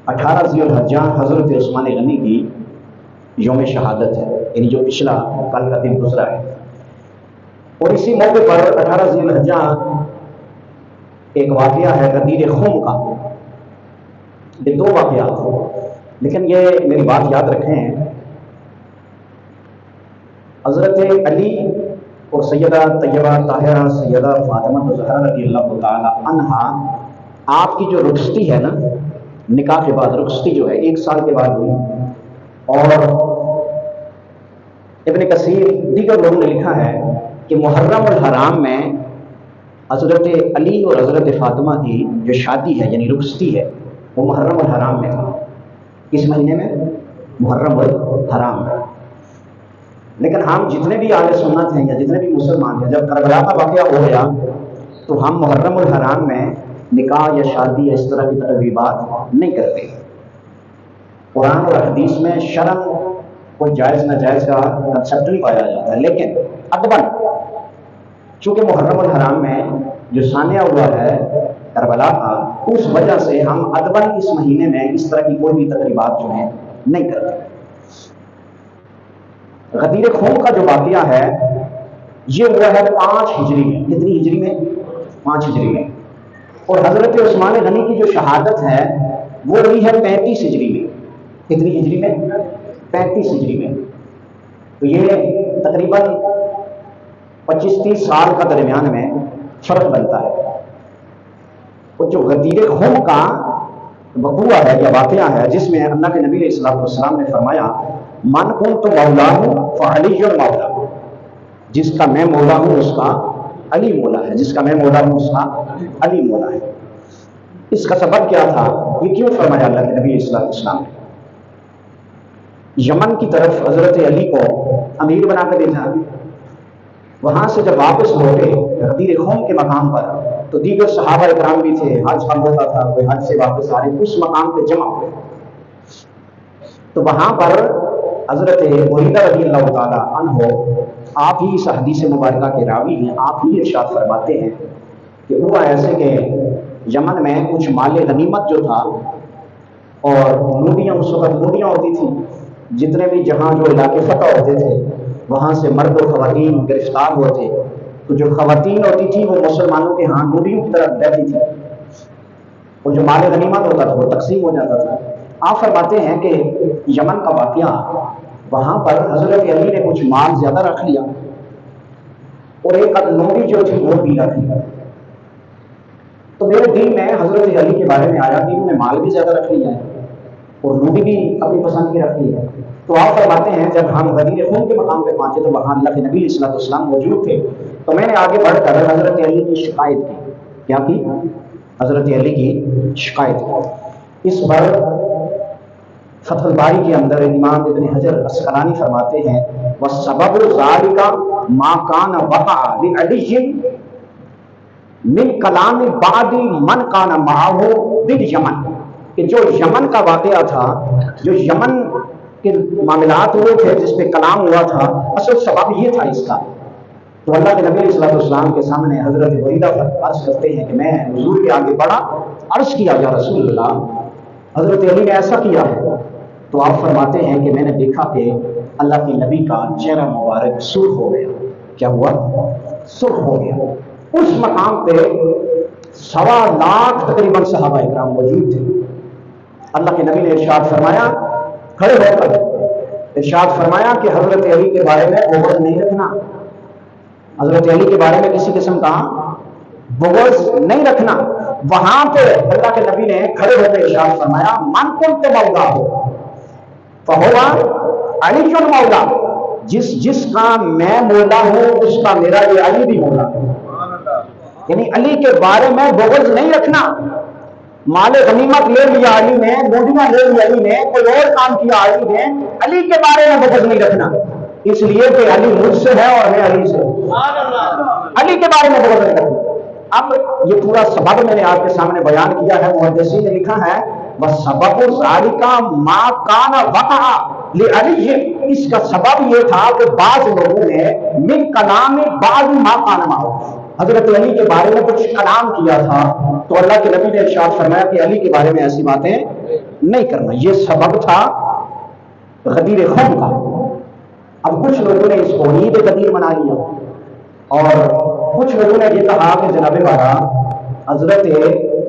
18 ذی الحجہ حضرت عثمان غنی کی یوم شہادت ہے، یعنی جو پچھلا کل کا دن گزرا ہے، اور اسی موقع پر 18 ذی الحجہ ایک واقعہ ہے غدیر خم کا۔ یہ دو واقعات ہیں، لیکن یہ میری بات یاد رکھیں، حضرت علی اور سیدہ طیبہ طاہرہ سیدہ فاطمہ زہرا رضی اللہ تعالی عنہا، آپ کی جو رخصتی ہے نا، نکاح کے بعد رخصتی جو ہے 1 سال کے بعد ہوئی، اور ابن کثیر دیگر لوگوں نے لکھا ہے کہ محرم الحرام میں حضرت علی اور حضرت فاطمہ کی جو شادی ہے یعنی رخصتی ہے وہ محرم الحرام میں تھا۔ کس مہینے میں؟ محرم الحرام میں۔ لیکن ہم جتنے بھی اہل سنت ہیں یا جتنے بھی مسلمان ہیں، جب کربلا کا واقعہ ہو گیا تو ہم محرم الحرام میں نکاح یا شادی یا اس طرح کی تقریبات نہیں کرتے۔ قرآن اور حدیث میں شرعاً کوئی جائز ناجائز کا کنسیپٹ نہیں پایا جاتا ہے، لیکن ادباً چونکہ محرم الحرام میں جو سانحہ ہوا ہے کربلا کا، اس وجہ سے ہم ادباً اس مہینے میں اس طرح کی کوئی بھی تقریبات جو ہیں نہیں کرتے۔ غدیر خم کا جو واقعہ ہے یہ ہوا ہے 5 ہجری میں۔ کتنی ہجری میں؟ 5 ہجری میں۔ اور حضرت عثمان غنی کی جو شہادت ہے وہ ہوئی ہے 35 ہجری میں۔ کتنی ہجری میں؟ 35 ہجری میں۔ تو یہ تقریباً 25-30 سال کا درمیان میں فرق بنتا ہے۔ اور جو غدیر خم کا وقوع ہے یا واقعہ ہے، جس میں اللہ کے نبی علیہ السلام نے فرمایا من کنت مولا ہوں فعلی مولا، جس کا میں مولا ہوں اس کا علی مولا ہے، جس کا میں مولا ہوں اس کا علی مولا ہے۔ اس کا سبب کیا تھا؟ یہ کیوں فرمایا اللہ کے نبی علیہ السلام نے؟ یمن کی طرف حضرت علی کو امیر بنا کر بھیجا، وہاں سے جب واپس لوٹے غدیر خم کے مقام پر تو دیگر صحابہ اکرام بھی تھے، حج کا ہوتا تھا، کوئی حج سے واپس آ رہے، اس مقام پہ جمع ہوئے۔ تو وہاں پر حضرت بریدہ رضی اللہ تعالی عنہ، آپ ہی اس حدیث مبارکہ کے راوی ہیں، آپ ہی ارشاد فرماتے ہیں کہ ہوا ایسے کہ یمن میں کچھ مال غنیمت جو تھا، اور موڈیاں، اس وقت موڈیاں ہوتی تھیں، جتنے بھی جہاں جو علاقے فتح ہوتے تھے وہاں سے مرد و خواتین گرفتار ہوتے، تو جو خواتین ہوتی تھی وہ مسلمانوں کے ہاں موڈیوں کی طرف رہتی تھی، اور جو مال غنیمت ہوتا تھا وہ تقسیم ہو جاتا تھا۔ آپ فرماتے ہیں کہ یمن کا واقعہ، وہاں پر حضرت علی نے کچھ مال زیادہ رکھ لیا اور ایک لوڈی جو تھی وہ بھی رکھ لیا۔ تو میرے دل میں حضرت علی کے بارے میں آیا کہ انہوں نے مال بھی زیادہ رکھ لیا ہے اور لوڈی بھی اپنی پسند کی رکھ لی ہے۔ تو آپ فرماتے ہیں جب ہم غدیر خم کے مقام پہ پہنچے تو وہاں اللہ کے نبی علیہ السلام موجود تھے، تو میں نے آگے بڑھ کر حضرت علی کی شکایت کی۔ کیا کی؟ حضرت علی کی شکایت کی۔ اس پر فتح الباری کے اندر امام ابن حجر اسقلانی فرماتے ہیں وَالسَّبَبُ ذَلِكَ مَا كَانَ وَقَعَ لِعَلِيٍّ مِنْ كَلَامِ بَعْضِ مَنْ كَانَ مَعَهُ بِالْيَمَنِ، کہ جو یمن کا واقعہ تھا، جو یمن کے معاملات ہوئے تھے، جس پہ کلام ہوا تھا، اصل سبب یہ تھا اس کا۔ تو اللہ کے نبی صلی اللہ علیہ وسلم کے سامنے حضرت بریدہ عرض کرتے ہیں کہ میں حضور کے آگے بڑھا، عرض کیا یا رسول اللہ حضرت علی نے ایسا کیا ہے۔ تو آپ فرماتے ہیں کہ میں نے دیکھا کہ اللہ کے نبی کا چہرہ مبارک سرخ ہو گیا۔ کیا ہوا؟ سرخ ہو گیا۔ اس مقام پہ 1.25 لاکھ تقریباً صحابہ اکرام موجود تھے۔ اللہ کے نبی نے ارشاد فرمایا، کھڑے ہو کر ارشاد فرمایا کہ حضرت علی کے بارے میں بغض نہیں رکھنا، حضرت علی کے بارے میں کسی قسم کا بغض نہیں رکھنا۔ وہاں پہ اللہ کے نبی نے کھڑے ہو کے ارشاد فرمایا من کنت مولا ہو فہو علی مولا، جس کا میں مولا ہوں اس کا میرا یہ علی بھی مولا ہے۔ یعنی علی کے بارے میں بغض نہیں رکھنا۔ مال غنیمت لے لیا علی نے، موڈیاں لے لی علی نے، کوئی اور کام کیا علی نے، علی کے بارے میں بغض نہیں رکھنا، اس لیے کہ علی مجھ سے ہے اور میں علی سے ہوں۔ علی کے بارے میں بغض نہیں رکھنا۔ اب یہ پورا سبب میں نے آپ کے سامنے بیان کیا ہے، محدثین نے لکھا ہے وَالسَّبَبُ ذَلِكَ مَا كَانَ وَقَعَ لِعَلِيٍّ، اس کا سبب یہ تھا کہ بعض لوگوں نے من کلام بعض ما كَانَ مَعَهُ، حضرت علی کے بارے میں کچھ کلام کیا تھا، تو اللہ کے نبی نے ارشاد فرمایا کہ علی کے بارے میں ایسی باتیں نہیں کرنا، یہ سبب تھا غدیر خون کا۔ اب کچھ لوگوں نے اس کو عید غدیر بنا لیا، اور کچھ لوگوں نے یہ کہا کہ جناب والا حضرت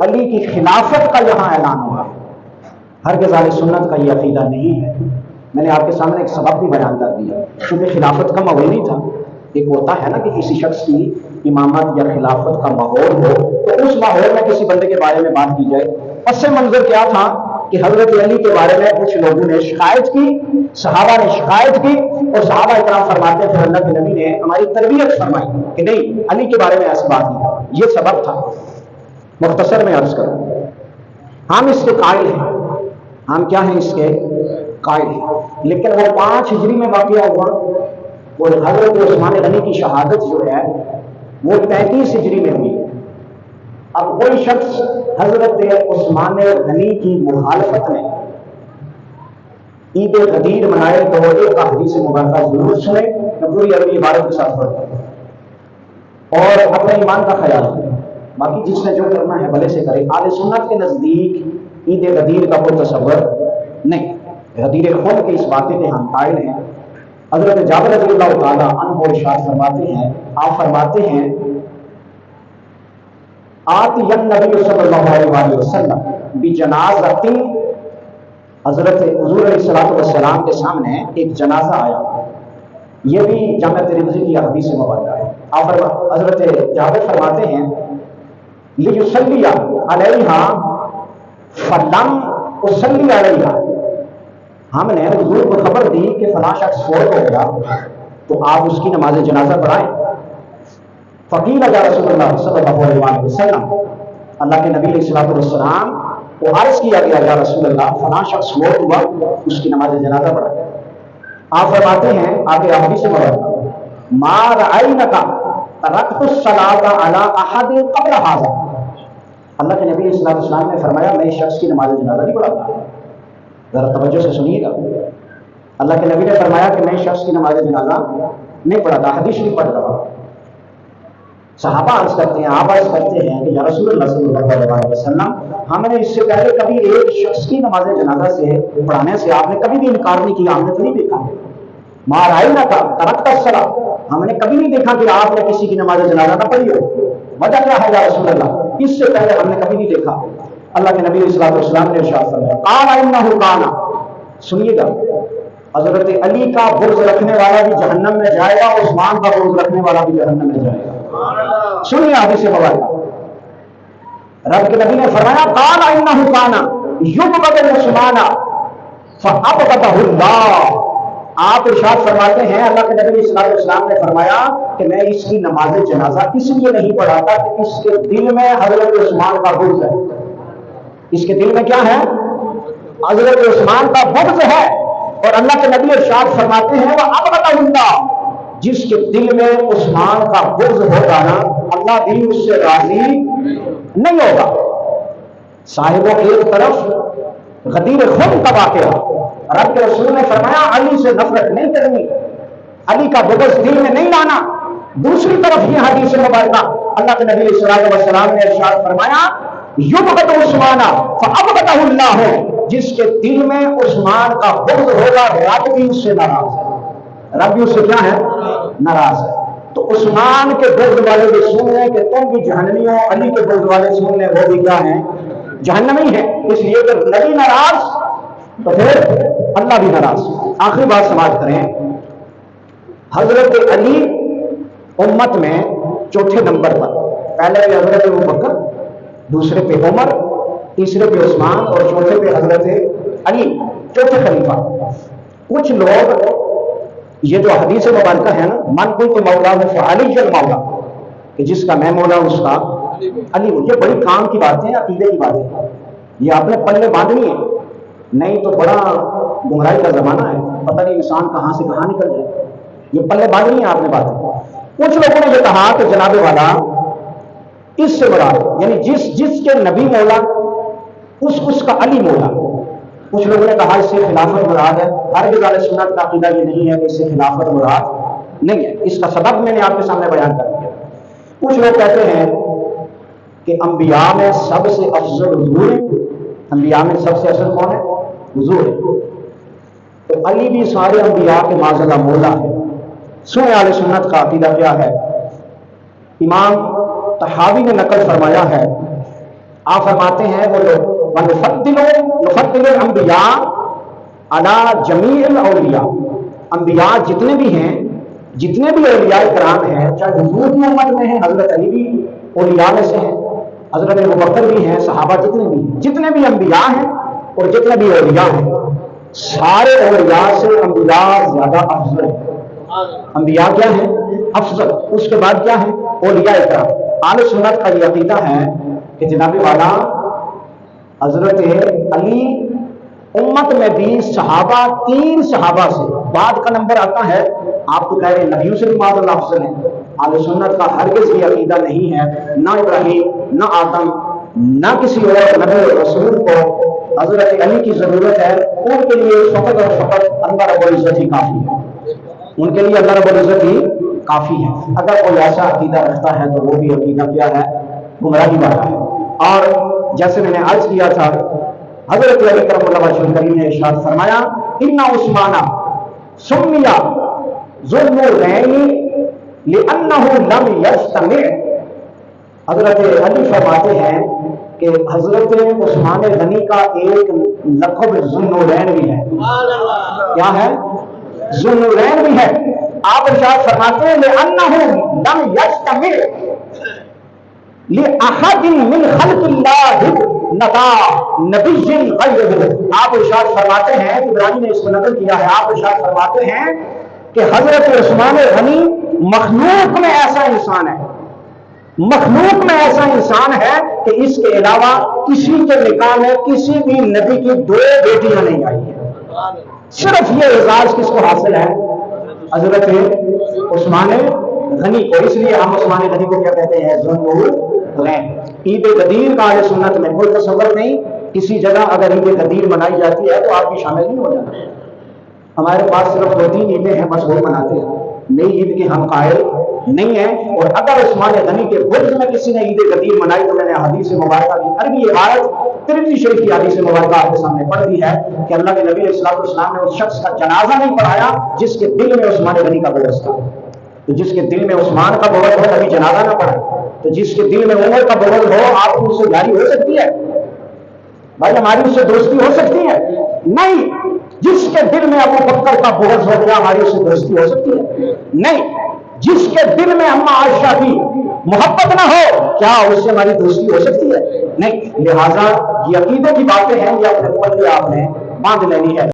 علی کی خلافت کا یہاں اعلان ہوا۔ ہرگز اہل سنت کا یہ عقیدہ نہیں ہے۔ میں نے آپ کے سامنے ایک سبب بھی بیان کر دیا، کیونکہ خلافت کا ماحول نہیں تھا۔ ایک ہوتا ہے نا کہ کسی شخص کی امامت یا خلافت کا ماحول ہو تو اس ماحول میں کسی بندے کے بارے میں بات کی جائے۔ پس منظر کیا تھا کہ حضرت علی کے بارے میں کچھ لوگوں نے شکایت کی، صحابہ نے شکایت کی، اور صحابہ اکرام فرماتے تھے اللہ کے نبی نے ہماری تربیت فرمائی کہ نہیں، علی کے بارے میں ایسی بات نہیں۔ یہ سبب تھا۔ مختصر میں عرض کروں، ہم اس کے قائل ہیں، ہم کیا ہیں؟ اس کے قائل ہیں، لیکن وہ 5 ہجری میں واقعہ ہوا، اور حضرت عثمان غنی کی شہادت جو ہے وہ 33 ہجری میں ہوئی۔ اب کوئی شخص حضرت عثمان غنی کی مخالفت میں عید غدیر منائے تو وہ ایک حدیث مبارکہ ضرور سنے، میں پوری عربی عبارت کے ساتھ پڑھتا ہوں، اور اپنے ایمان کا خیال کریں۔ باقی جس نے جو کرنا ہے بھلے سے کرے۔ اہل سنت کے نزدیک عید غدیر کا کوئی تصور نہیں، غدیر خون کی اس واقعے کے ہم قائل ہیں۔ حضرت جابر رضی اللہ تعالیٰ عنہ ارشاد فرماتے ہیں، آپ فرماتے ہیں آتی النبی صلی اللہ علیہ وسلم بجنازۃ، حضرت حضور علیہ الصلوۃ والسلام کے سامنے ایک جنازہ آیا۔ یہ بھی جامع ترمذی کی حدیث مبارکہ ہے۔ آپ حضرت جابر فرماتے ہیں لیصلی علیہا فلم اصلی علیہا، ہم نے حضور کو خبر دی کہ فلاں شخص فوت ہو گیا تو آپ اس کی نماز جنازہ پڑھائیں۔ فقیل یا رسول اللہ صلی اللہ علیہ وسلم، اللہ کے نبی علیہ السلام کو عرض کیا گیا یا رسول اللہ فلاں شخص فوت ہوا، اس کی نماز جنازہ پڑھائیں۔ آپ فرماتے ہیں آگے حدیث سے مبارکہ ما رأینک ترکت الصلاۃ علی احد قبل ھذا، اللہ کے نبی علیہ السلام نے فرمایا میں اس شخص کی نماز جنازہ نہیں پڑھاتا۔ ذرا توجہ سے سنیے گا، اللہ کے نبی نے فرمایا کہ میں اس شخص کی نماز جنازہ نہیں پڑھاتا، حدیث نہیں پڑھ رہا۔ صحابہ عرض کرتے ہیں، آپ عرض کرتے ہیں کہ یا رسول اللہ صلی اللہ علیہ وسلم، ہم نے اس سے پہلے کبھی ایک شخص کی نماز جنازہ سے پڑھانے سے آپ نے کبھی بھی انکار نہیں کیا، ہم نے تو نہیں دیکھا۔ ما رأینا ترکت الصلاۃ، ہم نے کبھی نہیں دیکھا کہ آپ نے کسی کی نماز جنازہ نہ پڑھی ہو۔ وجہ کیا ہے یا رسول اللہ؟ اس سے پہلے ہم نے کبھی نہیں دیکھا۔ اللہ کے نبی صلی اللہ علیہ وسلم نے ارشاد فرمایا قال انہ کان، سنیے گا، حضرت علی کا بغض رکھنے والا بھی جہنم میں جائے گا، عثمان کا بغض رکھنے والا بھی جہنم میں جائے گا۔ سنیے حدیث مبارکہ، رب کے نبی نے فرمایا قال انہ کان یبغض عثمان فابغضہ اللہ، آپ ارشاد فرماتے ہیں اللہ کے نبی صلی اللہ علیہ وسلم نے فرمایا کہ میں اس کی نماز جنازہ اس لیے نہیں پڑھاتا کہ اس کے دل میں حضرت عثمان کا بغض ہے۔ اس کے دل میں کیا ہے؟ حضرت عثمان کا بغض ہے، اور اللہ کے نبی ارشاد فرماتے ہیں وہ ابغضہ اللہ، جس کے دل میں عثمان کا بغض ہوگا نا اللہ بھی اس سے راضی نہیں ہوگا۔ صاحبوں ایک طرف غدیر خون کا واقعہ، رب کے رسول نے فرمایا علی سے نفرت نہیں کرنی، علی کا بغض دل میں نہیں لانا۔ دوسری طرف یہ حدیث مبارکہ اللہ کے نبی صلی اللہ علیہ وسلم نے ارشاد فرمایا یبغض عثمان فابغضہ اللہ، جس کے دل میں عثمان کا بغض ہوگا رب بھی اس سے ناراض ہے، رب بھی اس سے کیا ہے؟ ناراض ہے۔ تو عثمان کے بغض والے بھی سن لیں کہ تم بھی جہنمی ہو، علی کے بغض والے سن لیں وہ بھی کیا ہیں؟ جہنمی ہے۔ اس لیے کہ نبی ناراض تو پھر اللہ بھی ناراض۔ آخری بات سماعت کریں، حضرت علی امت میں چوتھے نمبر پر، پہلے پہ حضرت ابوبکر، دوسرے پہ عمر، تیسرے پہ عثمان، اور چوتھے پہ حضرت علی، چوتھے خلیفہ۔ کچھ لوگ یہ جو حدیث مبارکہ ہے نا من کنت مولا فعلی المولا، کہ جس کا میں مولا اس کا علی ہوں، یہ بڑی کام کی باتیں ہیں، عقیدے کی باتیں ہیں، یہ آپ نے پلے باندھنی ہے، نہیں تو بڑا گمراہی کا زمانہ ہے، پتہ نہیں انسان کہاں سے کہاں نکل جائے، یہ پلے باندھنی ہے آپ نے باتیں۔ کچھ لوگوں نے یہ کہا کہ جناب والا اس سے مراد یعنی جس کے نبی مولا اس کا علی مولا۔ کچھ لوگوں نے کہا اس سے خلافت مراد ہے، ہرگز اہل سنت کا عقیدہ یہ نہیں ہے کہ اس سے خلافت مراد نہیں ہے۔ اس کا سبب میں نے آپ کے سامنے بیان کر دیا۔ کچھ لوگ کہتے ہیں کہ انبیاء میں سب سے افضل حضور انبیاء میں سب سے اصل کون ہے؟ حضور ہے۔ تو علی بھی سارے انبیاء کے معزلہ مولا ہے۔ سنیں اہل سنت کا عقیدہ کیا ہے؟ امام طحاوی نے نقل فرمایا ہے، آپ فرماتے ہیں وہ لوگ نفضل الانبیاء علی جمیع الاولیاء، انبیاء جتنے بھی ہیں، جتنے بھی اولیاء کرام ہیں، چاہے حضور کی امت میں ہیں، حضرت علی بھی اولیاء میں سے ہیں، حضرت ابوبکر بھی ہیں، صحابہ جتنے بھی انبیاء ہیں اور جتنے بھی اولیاء ہیں، سارے اولیاء سے انبیاء زیادہ افضل ہیں۔ انبیاء کیا ہیں؟ افضل۔ اس کے بعد کیا ہے؟ اولیاء کرام۔ اہل سنت کا یہ عقیدہ ہے کہ جناب والا حضرت علی امت میں بھی صحابہ، 3 صحابہ سے بعد کا نمبر آتا ہے، آپ تو کہہ رہے ہیں نبیوں سے بھی معاذ اللہ افضل ہیں۔ اہل سنت کا ہرگز یہ عقیدہ نہیں ہے، نہ ابراہیم، نہ آدم، نہ کسی اور نبی رسول کو حضرت علی کی ضرورت ہے۔ ان کے لیے فقط اور فقط اللہ رب العزت ہی کافی ہے، ان کے لیے اللہ رب العزت ہی کافی ہے۔ اگر کوئی ایسا عقیدہ رکھتا ہے تو وہ بھی عقیدہ کیا ہے؟ گمراہی والا ہے۔ اور جیسے میں نے عرض کیا تھا، حضرت علی کرم اللہ وجہہ کریم نے ارشاد فرمایا، ان عثمان سمیا ذو النورین لانہ لم یجتمع۔ حضرت علی فرماتے ہیں کہ حضرت عثمان غنی کا ایک لقب ذو النورین بھی ہے۔ کیا ہے؟ ذو النورین بھی ہے۔ آپ ارشاد فرماتے ہیں لانہ لم یجتمع لأحد من خلق اللہ نتا نبی غیرہ۔ آپ ارشاد فرماتے ہیں، ابراہیم نے اس کو نقل کیا ہے، آپ ارشاد فرماتے ہیں کہ حضرت عثمان غنی مخلوق میں ایسا انسان ہے، مخلوق میں ایسا انسان ہے کہ اس کے علاوہ کسی کے نکاح میں کسی بھی نبی کی 2 بیٹیاں نہیں آئی ہیں۔ صرف یہ اعزاز کس کو حاصل ہے؟ حضرت عثمان غنی کو۔ اس لیے ہم عثمان غنی کو کیا کہتے ہیں؟ ذو النورین۔ عید غدیر کا اہل سنت میں کوئی تصور نہیں، کسی جگہ اگر عید غدیر منائی جاتی ہے تو آپ بھی شامل نہیں ہو جانا۔ ہمارے پاس صرف 2-3 عیدیں ہیں، بس وہی مناتے ہیں، نئی عید کے ہم قائل نہیں ہیں۔ اور اگر عثمان غنی کے برج میں کسی نے عید غدیر منائی تو میں نے حدیث مبارکہ کی عربی عبارت ترمذی شریف کی حدیث مبارکہ آپ کے سامنے پڑھ دی ہے کہ اللہ کے نبی علیہ السلام نے اس شخص کا جنازہ نہیں پڑھایا جس کے دل میں عثمان غنی کا بغض تھا۔ تو جس کے دل میں عثمان کا بغض ہو کبھی جنازہ نہ پڑھے، تو جس کے دل میں عمر کا بغض ہو آپ کو اس سے یاری ہو سکتی ہے؟ بھائی ہماری اس سے دوستی ہو سکتی ہے؟ نہیں۔ جس کے دل میں ابو بکر کا بغض ہو گیا ہماری اس سے دوستی ہو سکتی ہے؟ نہیں۔ جس کے دل میں اما عائشہ کی محبت نہ ہو کیا اس سے ہماری دوستی ہو سکتی ہے؟ نہیں۔ لہٰذا یہ عقیدے کی باتیں ہیں، یہ اپنے پلے آپ نے باندھ لینی ہے۔